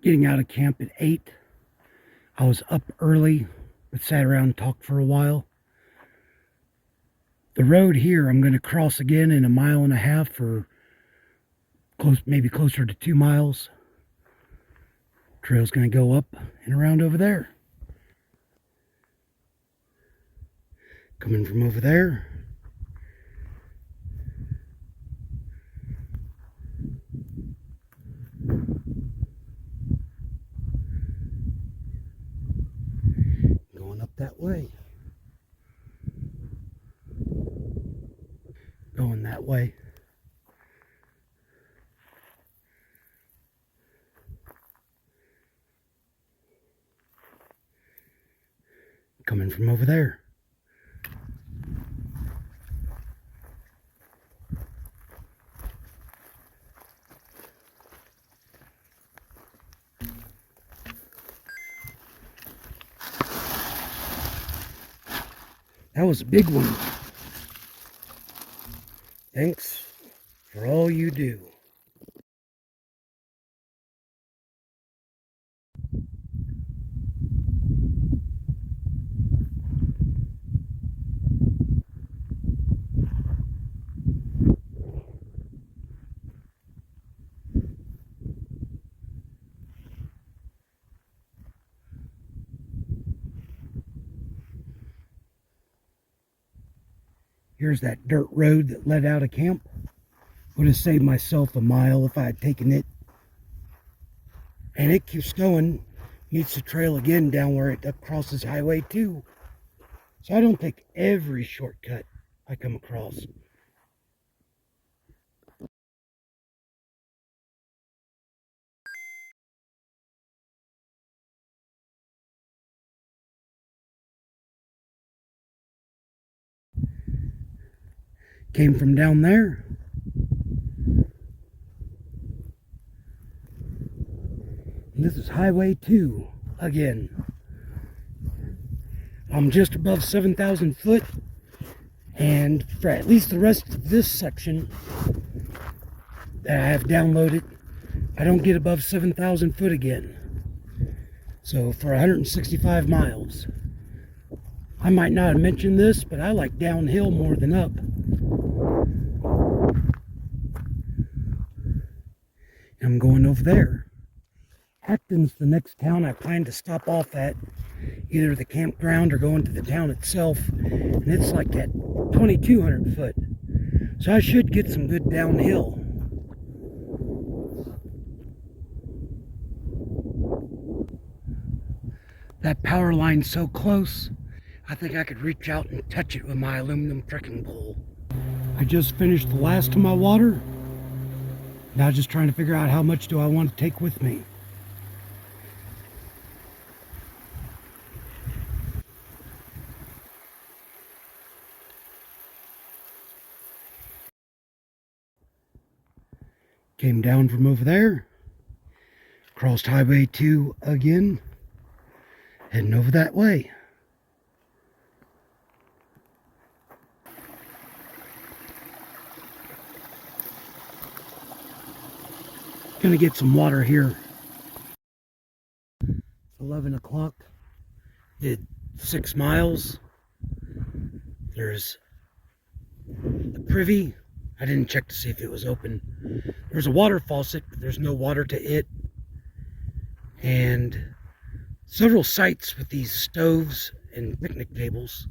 Getting out of camp at 8. I was up early, but sat around and talked for a while. The road here I'm going to cross again in 1.5 miles for maybe closer to 2 miles. Trail's going to go up and around over there. Coming from over there. Going up that way. Going that way. Coming from over there. That was a big one. Thanks for all you do. Here's that dirt road that led out of camp. Would have saved myself a mile if I had taken it. And it keeps going. Meets the trail again down where it crosses Highway 2. So I don't take every shortcut I come across. Came from down there. And this is Highway 2 again. I'm just above 7,000 foot, and for at least the rest of this section that I have downloaded, I don't get above 7,000 foot again. So for 165 miles. I might not have mentioned this, but I like downhill more than up. I'm going over there. Acton's the next town I plan to stop off at, either the campground or going to the town itself, and it's like at 2,200 foot, so I should get some good downhill. That power line's so close, I think I could reach out and touch it with my aluminum trekking pole. I just finished the last of my water. Now just trying to figure out how much do I want to take with me. Came down from over there, crossed Highway 2 again, heading over that way. Gonna get some water here. 11 o'clock, did 6 miles. There's the privy. I didn't check to see if it was open. There's a water faucet, but there's no water to it. And several sites with these stoves and picnic tables.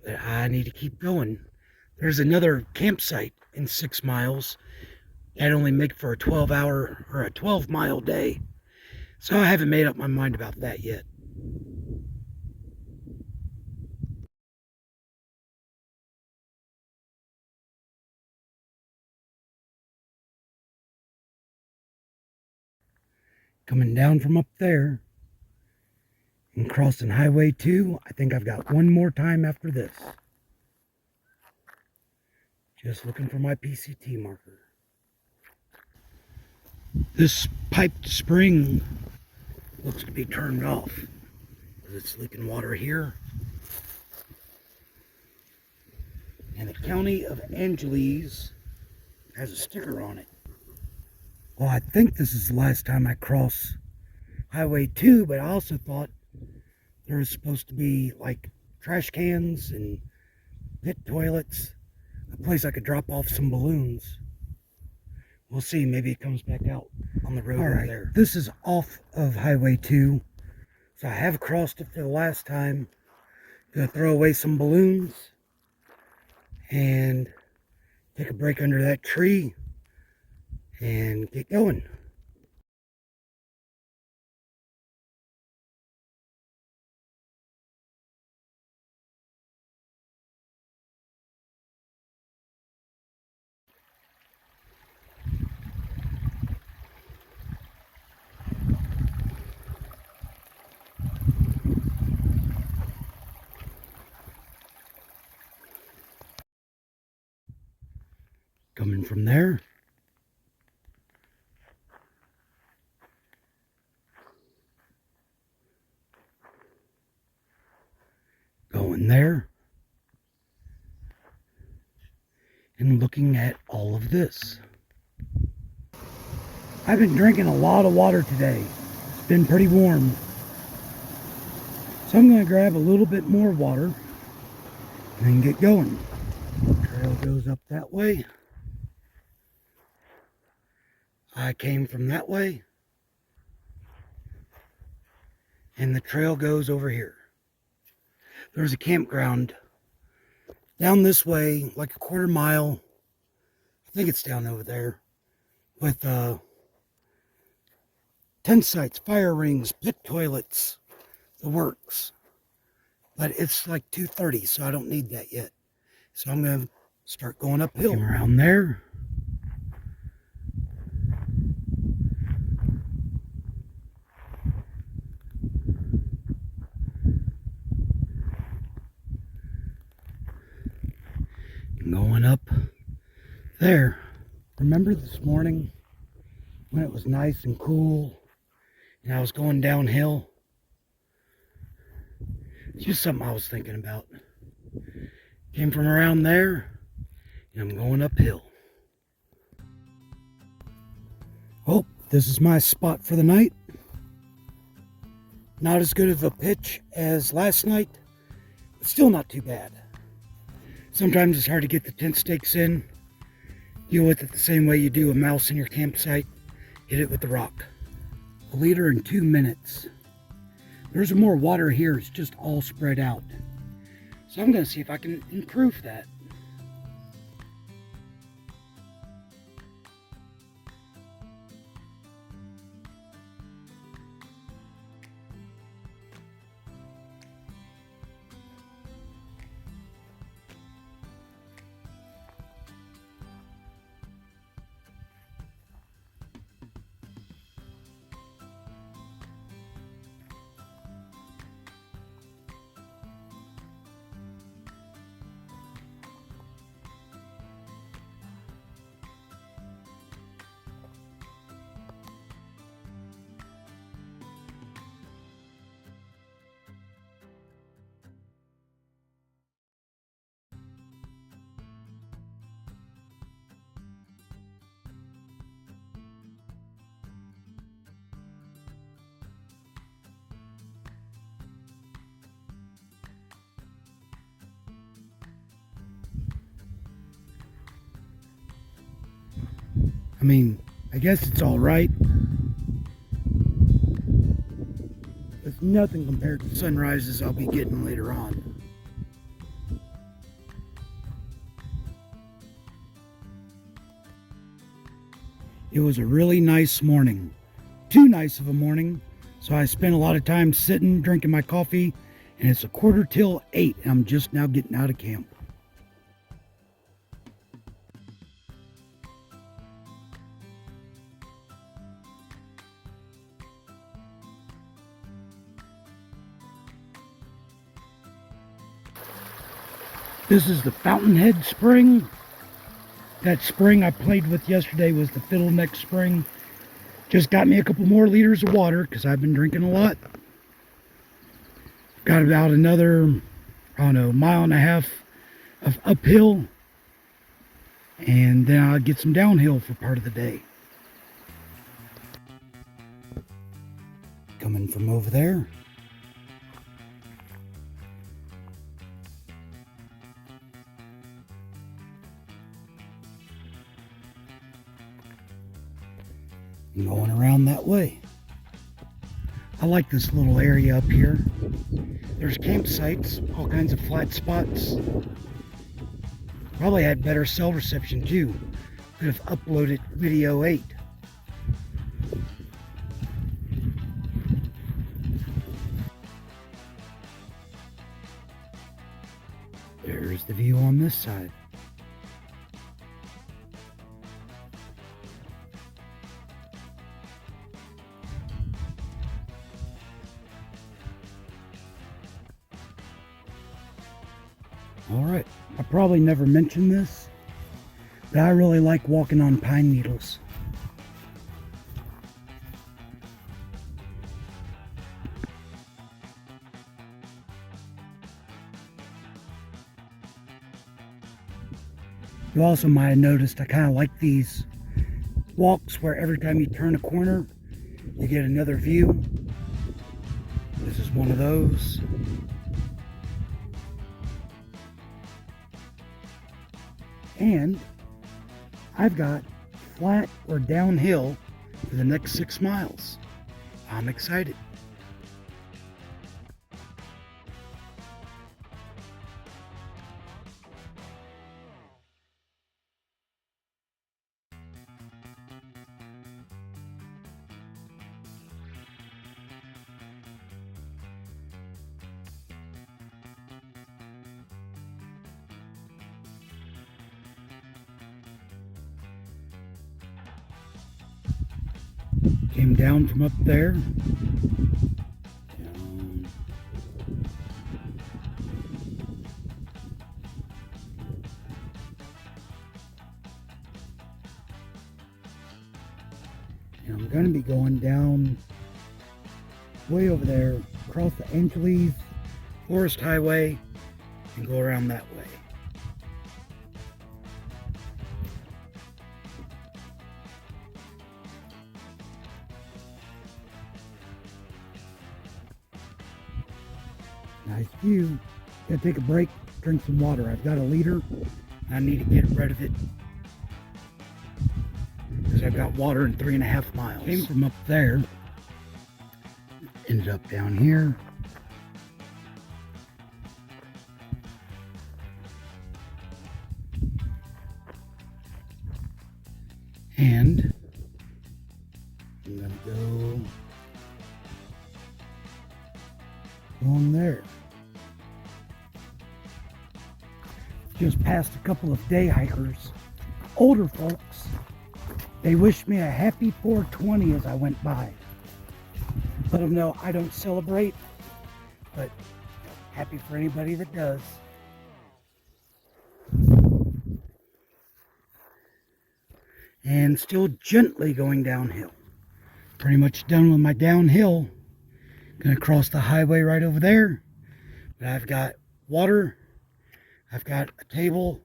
But I need to keep going. There's another campsite in 6 miles. That only make for a 12-hour or a 12-mile day. So I haven't made up my mind about that yet. Coming down from up there and crossing Highway 2, I think I've got one more time after this. Just looking for my PCT marker. This piped spring looks to be turned off because it's leaking water here. And the County of Angeles has a sticker on it. Well, I think this is the last time I cross Highway 2, but I also thought there was supposed to be like trash cans and pit toilets, a place I could drop off some balloons. We'll see, maybe it comes back out on the road over there. This is off of Highway 2, so I have crossed it for the last time. Gonna throw away some balloons and take a break under that tree and get going. Coming from there. Going there. And looking at all of this. I've been drinking a lot of water today. It's been pretty warm. So I'm going to grab a little bit more water and then get going. The trail goes up that way. I came from that way. And the trail goes over here. There's a campground down this way, like a quarter mile. I think it's down over there. With tent sites, fire rings, pit toilets, the works. But it's like 2:30, so I don't need that yet. So I'm going to start going uphill. Come around there. Going up there. Remember this morning when it was nice and cool and I was going downhill? It's just something I was thinking about. Came from around there and I'm going uphill. Oh, this is my spot for the night. Not as good of a pitch as last night, but still not too bad. Sometimes it's hard to get the tent stakes in. Deal with it the same way you do a mouse in your campsite. Hit it with the rock. 1 liter in 2 minutes. There's more water here, it's just all spread out. So I'm going to see if I can improve that. I mean, I guess it's all right. It's nothing compared to sunrises I'll be getting later on. It was a really nice morning. Too nice of a morning. So I spent a lot of time sitting, drinking my coffee, and it's 7:45 and I'm just now getting out of camp. This is the Fountainhead spring. That spring I played with yesterday was the Fiddleneck spring. Just got me a couple more liters of water because I've been drinking a lot. Got about another, I don't know, 1.5 miles of uphill. And then I'll get some downhill for part of the day. coming from over there. And going around that way. I like this little area up here. There's campsites, all kinds of flat spots. Probably had better cell reception too. Could have uploaded video 8. There's the view on this side. Alright, I probably never mentioned this, but I really like walking on pine needles. You also might have noticed I kind of like these walks where every time you turn a corner, you get another view. This is one of those. And I've got flat or downhill for the next 6 miles. I'm excited. Came down from up there. Down. And I'm going to be going down way over there, across the Angeles Forest Highway, and go around that way. Nice view. Gotta take a break, drink some water. I've got a liter. I need to get rid of it because I've got water in 3.5 miles. Came from up there, ended up down here. And I'm gonna go along there. Just passed a couple of day hikers, older folks. They wished me a happy 420 as I went by. Let them know I don't celebrate, but happy for anybody that does. And still gently going downhill. Pretty much done with my downhill. Gonna cross the highway right over there. But I've got water. I've got a table.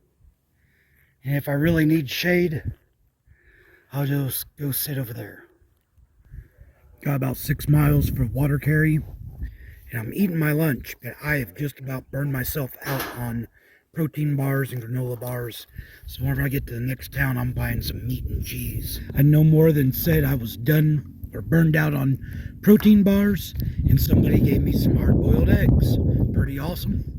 And if I really need shade, I'll just go sit over there. Got about 6 miles for water carry. And I'm eating my lunch, but I have just about burned myself out on protein bars and granola bars. So whenever I get to the next town, I'm buying some meat and cheese. I no more than said I was done or burned out on protein bars, and somebody gave me some hard-boiled eggs. Pretty awesome.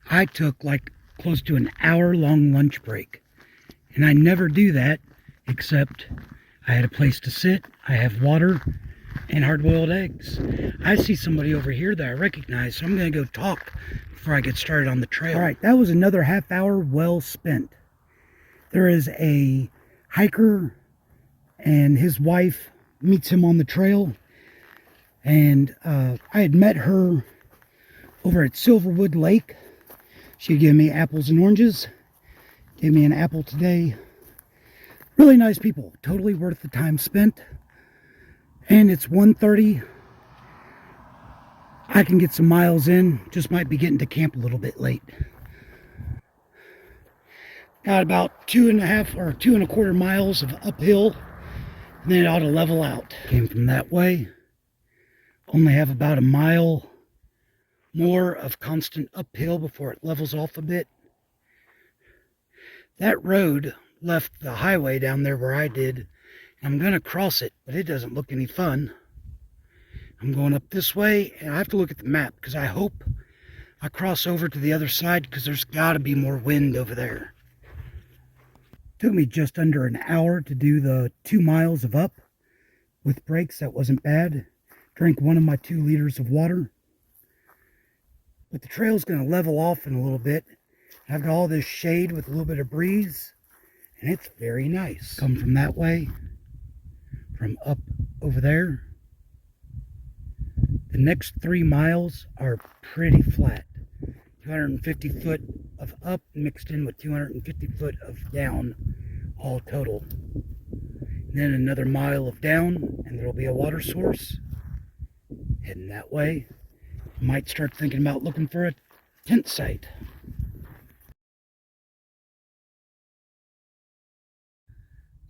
I took like close to an hour-long lunch break, and I never do that except I had a place to sit, I have water, and hard-boiled eggs. I see somebody over here that I recognize, so I'm going to go talk before I get started on the trail. All right, that was another half hour well spent. There is a hiker and his wife meets him on the trail, and I had met her over at Silverwood Lake. She gave me apples and oranges, gave me an apple today. Really nice people, totally worth the time spent. And it's 1:30. I can get some miles in, just might be getting to camp a little bit late. Got about 2.5 or 2.25 miles of uphill, and then it ought to level out. Came from that way. Only have about a mile more of constant uphill before it levels off a bit. That road left the highway down there where I did. I'm going to cross it, but it doesn't look any fun. I'm going up this way, and I have to look at the map because I hope I cross over to the other side because there's got to be more wind over there. Took me just under an hour to do the 2 miles of up with breaks. That wasn't bad. Drank one of my 2 liters of water. But the trail's going to level off in a little bit. I've got all this shade with a little bit of breeze, and it's very nice. Come from that way, from up over there. The next 3 miles are pretty flat. 250 foot of up mixed in with 250 foot of down, all total. And then another mile of down, and there'll be a water source. Heading that way. Might start thinking about looking for a tent site.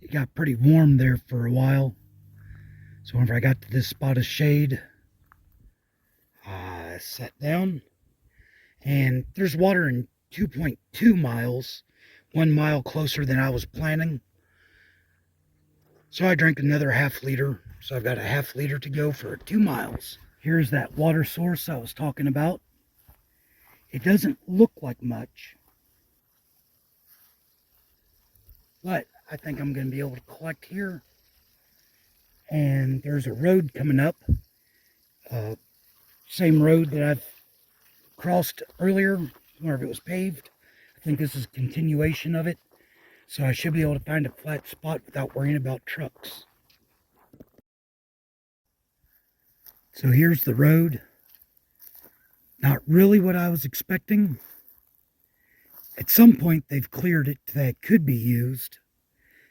It got pretty warm there for a while. So whenever I got to this spot of shade, I sat down. And there's water in 2.2 miles, 1 mile closer than I was planning. So I drank another half liter. So I've got a half liter to go for 2 miles. Here's that water source I was talking about. It doesn't look like much, but I think I'm going to be able to collect here. And there's a road coming up. Same road that I've crossed earlier, whenever it was paved. I think this is a continuation of it. So I should be able to find a flat spot without worrying about trucks. So here's the road. Not really what I was expecting. At some point they've cleared it that it could be used.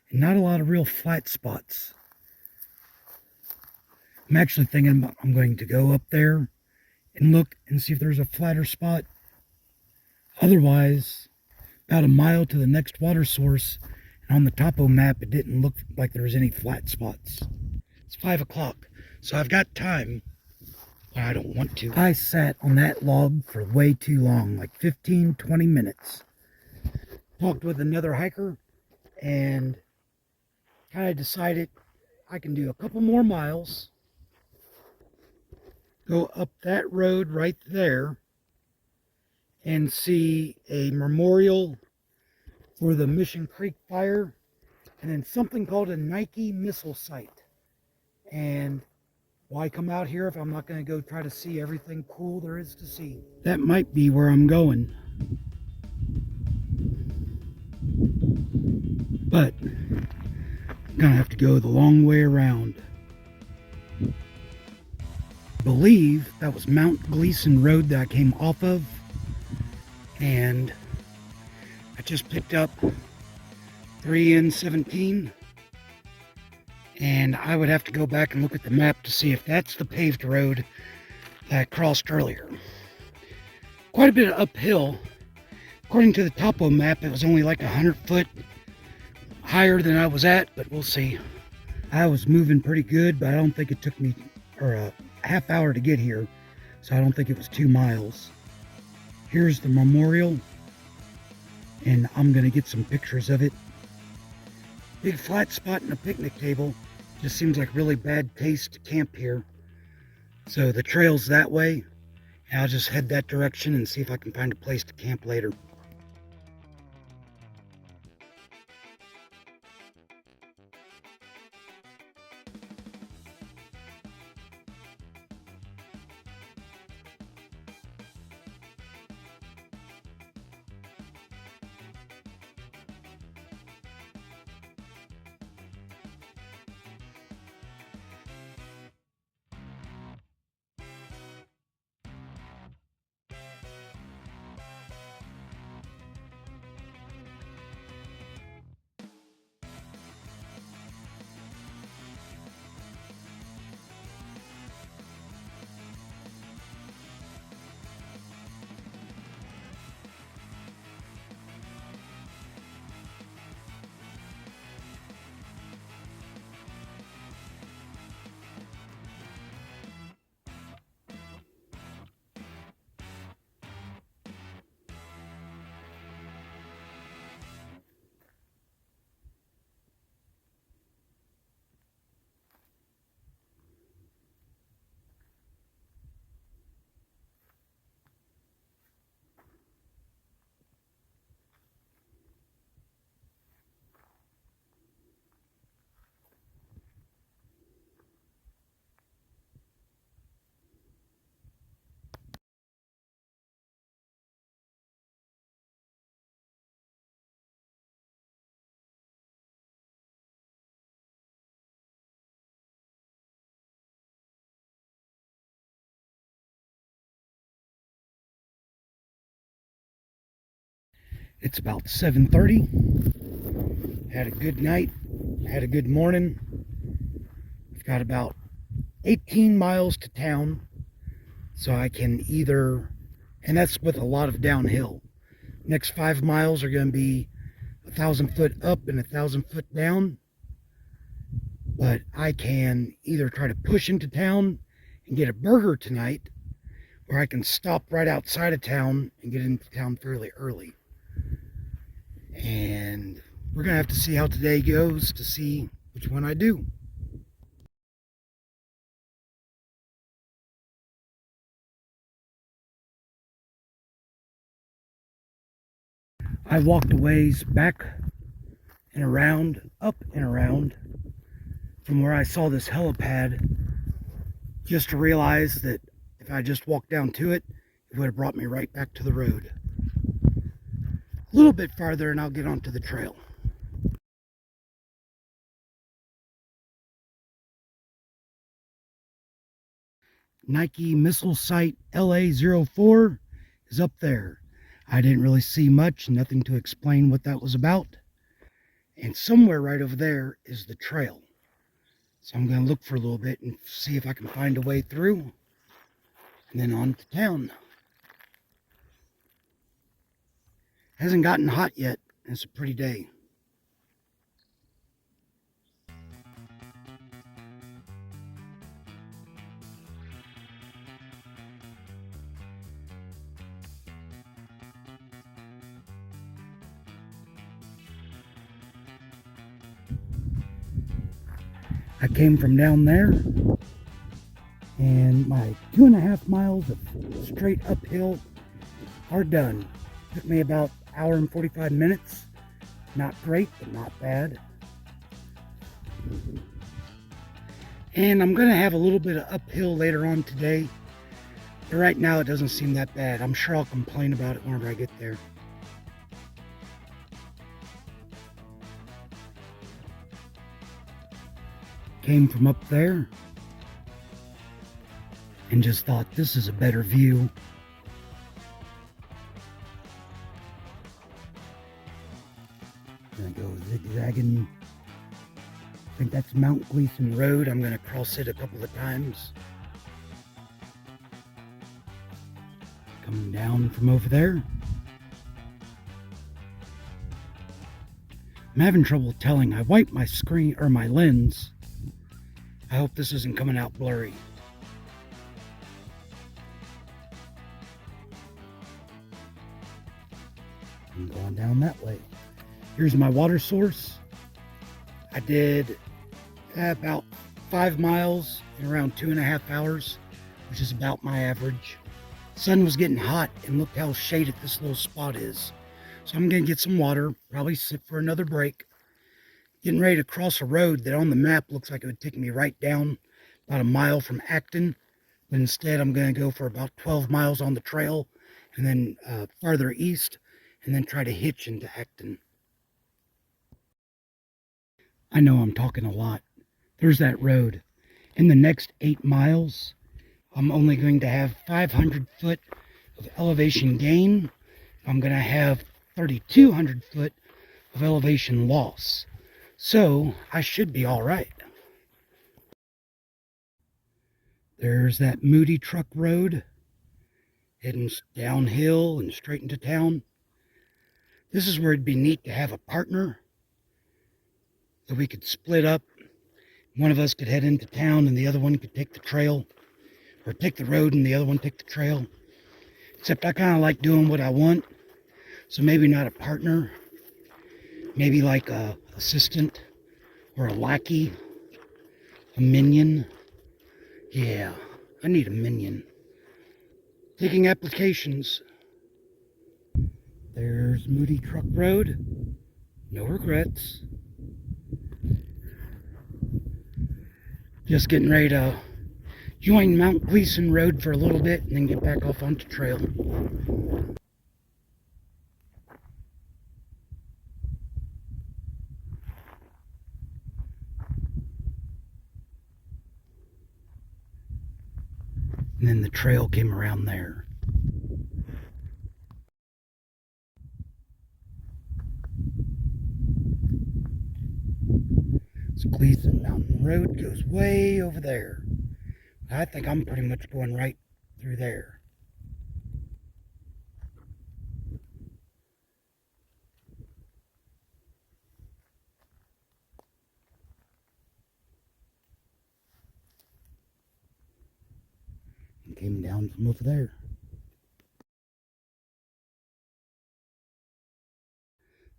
And not a lot of real flat spots. I'm actually thinking I'm going to go up there and look and see if there's a flatter spot. Otherwise, about a mile to the next water source, and on the topo map it didn't look like there was any flat spots. It's 5 o'clock, so I've got time, but I don't want to. I sat on that log for way too long, like 15, 20 minutes. Talked with another hiker, and kind of decided I can do a couple more miles, go up that road right there, and see a memorial for the Mission Creek fire, and then something called a Nike missile site. And why come out here if I'm not going to go try to see everything cool there is to see? That might be where I'm going. But I'm going to have to go the long way around. I believe that was Mount Gleason Road that I came off of. And I just picked up 3N17. And I would have to go back and look at the map to see if that's the paved road that I crossed earlier. Quite a bit of uphill. According to the topo map, it was only like 100 foot higher than I was at, but we'll see. I was moving pretty good, but I don't think it took me a half hour to get here, so I don't think it was 2 miles. Here's the memorial, and I'm going to get some pictures of it. Big flat spot and a picnic table. Just seems like really bad taste to camp here. So the trail's that way, and I'll just head that direction and see if I can find a place to camp later. It's about 7:30. Had a good night, had a good morning. I've got about 18 miles to town, so I can either, and that's with a lot of downhill. Next 5 miles are going to be 1,000 foot up and 1,000 foot down, but I can either try to push into town and get a burger tonight, or I can stop right outside of town and get into town fairly early. And we're going to have to see how today goes to see which one I do. I walked a ways back and around, up and around from where I saw this helipad, just to realize that if I just walked down to it, it would have brought me right back to the road. A little bit farther and I'll get onto the trail. Nike missile site LA-04 is up there. I didn't really see much, nothing to explain what that was about. And somewhere right over there is the trail. So I'm going to look for a little bit and see if I can find a way through. And then on to town. Hasn't gotten hot yet. It's a pretty day. I came from down there, and my 2.5 miles of straight uphill are done. Took me about an hour and 45 minutes. Not great, but not bad. And I'm going to have a little bit of uphill later on today. But right now it doesn't seem that bad. I'm sure I'll complain about it whenever I get there. Came from up there and just thought this is a better view. Gonna go zigzagging. I think that's Mount Gleason Road. I'm gonna cross it a couple of times. Coming down from over there. I'm having trouble telling. I wiped my screen or my lens. I hope this isn't coming out blurry. I'm going down that way. Here's my water source. I did about 5 miles in around 2.5 hours, which is about my average. The sun was getting hot, and look how shaded this little spot is. So I'm gonna get some water, probably sit for another break. Getting ready to cross a road that on the map looks like it would take me right down about 1 mile from Acton. But instead I'm going to go for about 12 miles on the trail and then farther east and then try to hitch into Acton. I know I'm talking a lot. There's that road. In the next 8 miles, I'm only going to have 500 foot of elevation gain. I'm going to have 3,200 foot of elevation loss. So I should be all right. There's that Moody Truck Road heading downhill and straight into town. This is where it'd be neat to have a partner that we could split up. One of us could head into town and the other one could take the trail, or take the road and the other one take the trail. Except I kind of like doing what I want, so maybe not a partner. Maybe like a assistant or a lackey, a minion. Yeah, I need a minion. Taking applications. There's Moody Truck Road. No regrets. Just getting ready to join Mount Gleason Road for a little bit and then get back off onto trail. And then the trail came around there. Gleason Mountain Road goes way over there. I think I'm pretty much going right through there. And came down from over there.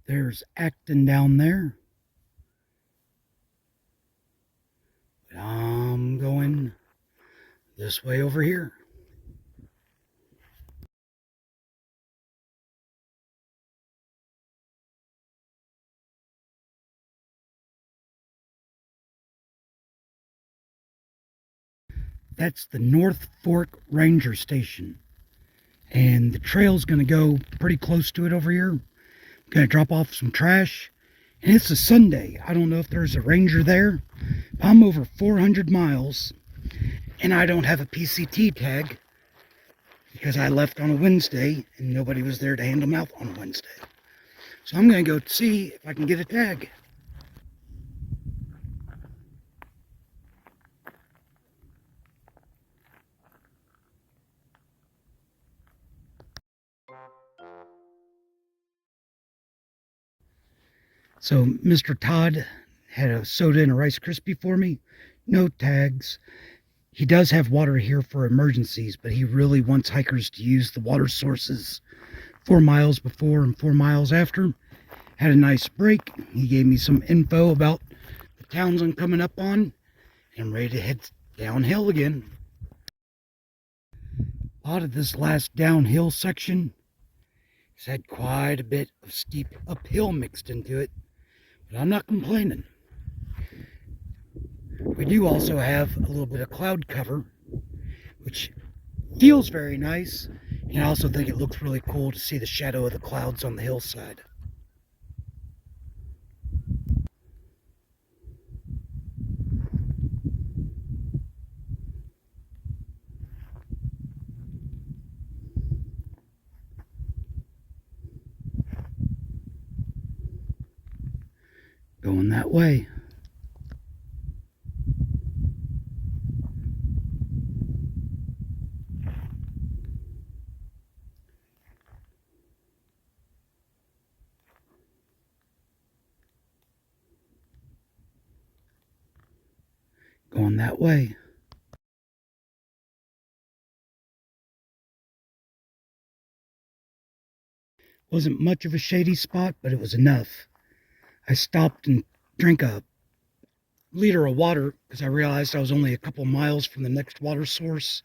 There's Acton down there. But I'm going this way over here. That's the North Fork Ranger Station. And the trail's going to go pretty close to it over here. I'm going to drop off some trash. And it's a Sunday. I don't know if there's a ranger there. I'm over 400 miles. And I don't have a PCT tag. Because I left on a Wednesday. And nobody was there to hand them out on a Wednesday. So I'm going to go see if I can get a tag. So Mr. Todd had a soda and a Rice Krispie for me. No tags. He does have water here for emergencies, but he really wants hikers to use the water sources 4 miles before and 4 miles after. Had a nice break. He gave me some info about the towns I'm coming up on. And I'm ready to head downhill again. A lot of this last downhill section has had quite a bit of steep uphill mixed into it. But I'm not complaining. We do also have a little bit of cloud cover, which feels very nice. And I also think it looks really cool to see the shadow of the clouds on the hillside. Going that way. Going that way. Wasn't much of a shady spot, but it was enough. I stopped and drank a liter of water because I realized I was only a couple miles from the next water source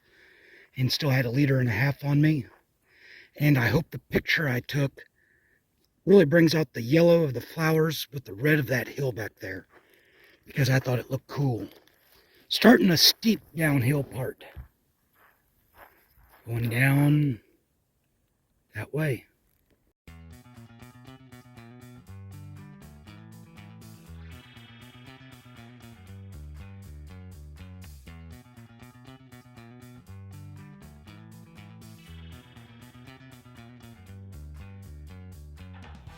and still had a liter and a half on me. And I hope the picture I took really brings out the yellow of the flowers with the red of that hill back there, because I thought it looked cool. Starting a steep downhill part. Going down that way.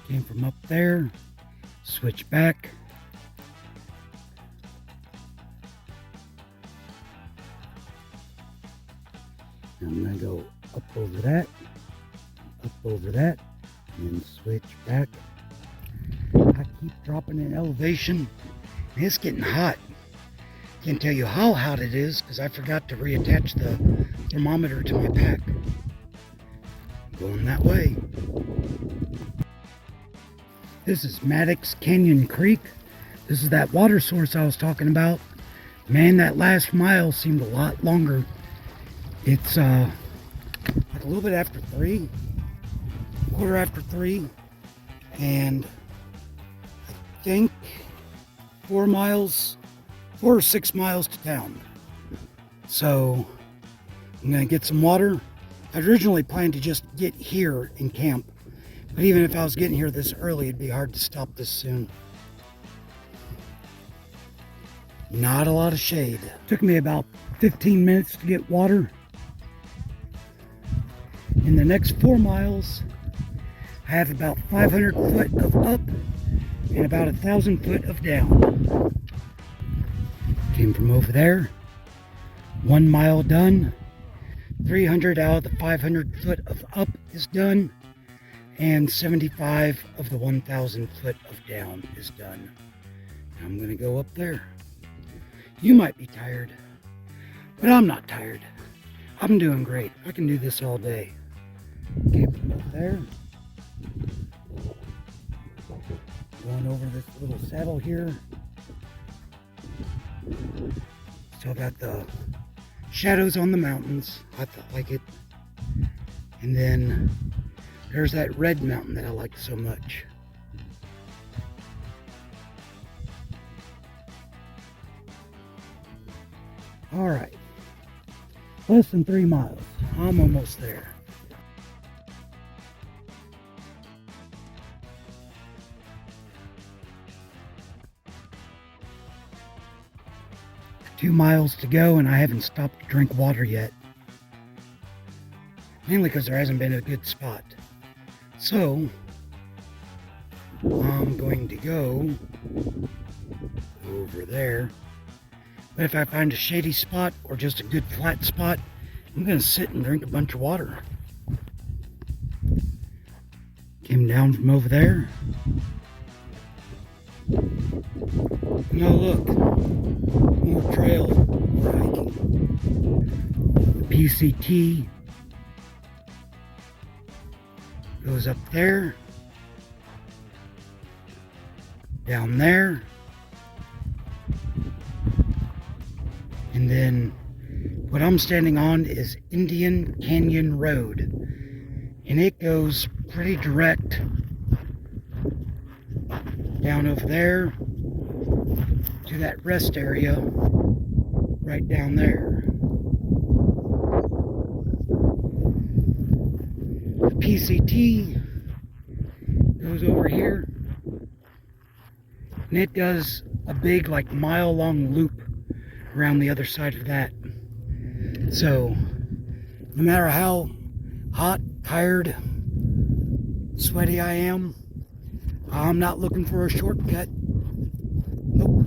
Came from up there, switch back. I'm going to go up over that, and switch back. I keep dropping in elevation, and it's getting hot. Can't tell you how hot it is because I forgot to reattach the thermometer to my pack. Going that way. This is Maddox Canyon Creek. This is that water source I was talking about. Man, that last mile seemed a lot longer. It's like a little bit after 3, quarter after 3, and I think 4 or 6 miles to town. So I'm gonna get some water. I originally planned to just get here and camp. But even if I was getting here this early, it'd be hard to stop this soon. Not a lot of shade. Took me about 15 minutes to get water. In the next 4 miles, I have about 500 foot of up and about 1,000 foot of down. Came from over there. 1 mile done. 300 out of the 500 foot of up is done. And 75 of the 1,000 foot of down is done. I'm going to go up there. You might be tired, but I'm not tired. I'm doing great. I can do this all day. Came from over there. Going over this little saddle here. Still got the shadows on the mountains. I like it. And then there's that red mountain that I like so much. All right. Less than 3 miles. I'm almost there. 2 miles to go, and I haven't stopped to drink water yet. Mainly because there hasn't been a good spot. So, I'm going to go over there. But if I find a shady spot or just a good flat spot, I'm going to sit and drink a bunch of water. Came down from over there. Now look, more trail, more hiking. The PCT goes up there, down there, and then what I'm standing on is Indian Canyon Road, and it goes pretty direct down over there to that rest area right down there. The PCT goes over here, and it does a big, like, mile-long loop around the other side of that. So, no matter how hot, tired, sweaty I am, I'm not looking for a shortcut. Nope.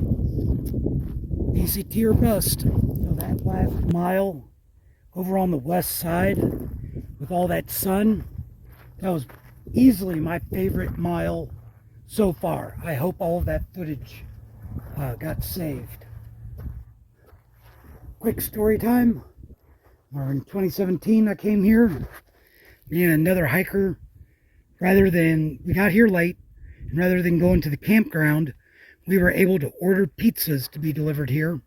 PCT or bust. So that last mile over on the west side with all that sun, that was easily my favorite mile so far. I hope all of that footage got saved. Quick story time. In 2017 I came here being another hiker. We got here late, and rather than going to the campground, we were able to order pizzas to be delivered here.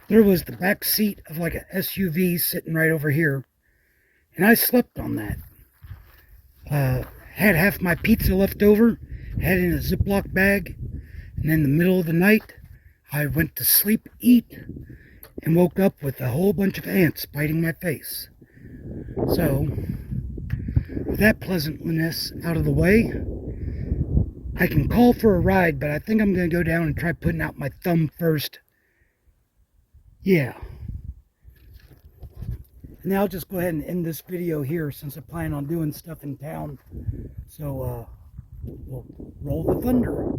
There was the back seat of like a SUV sitting right over here, and I slept on that. Had half my pizza left over, had it in a Ziploc bag, and in the middle of the night, I went to sleep, eat, and woke up with a whole bunch of ants biting my face. So, with that pleasantness out of the way, I can call for a ride, but I think I'm going to go down and try putting out my thumb first. Yeah. And now I'll just go ahead and end this video here since I plan on doing stuff in town. So, we'll roll the thunder.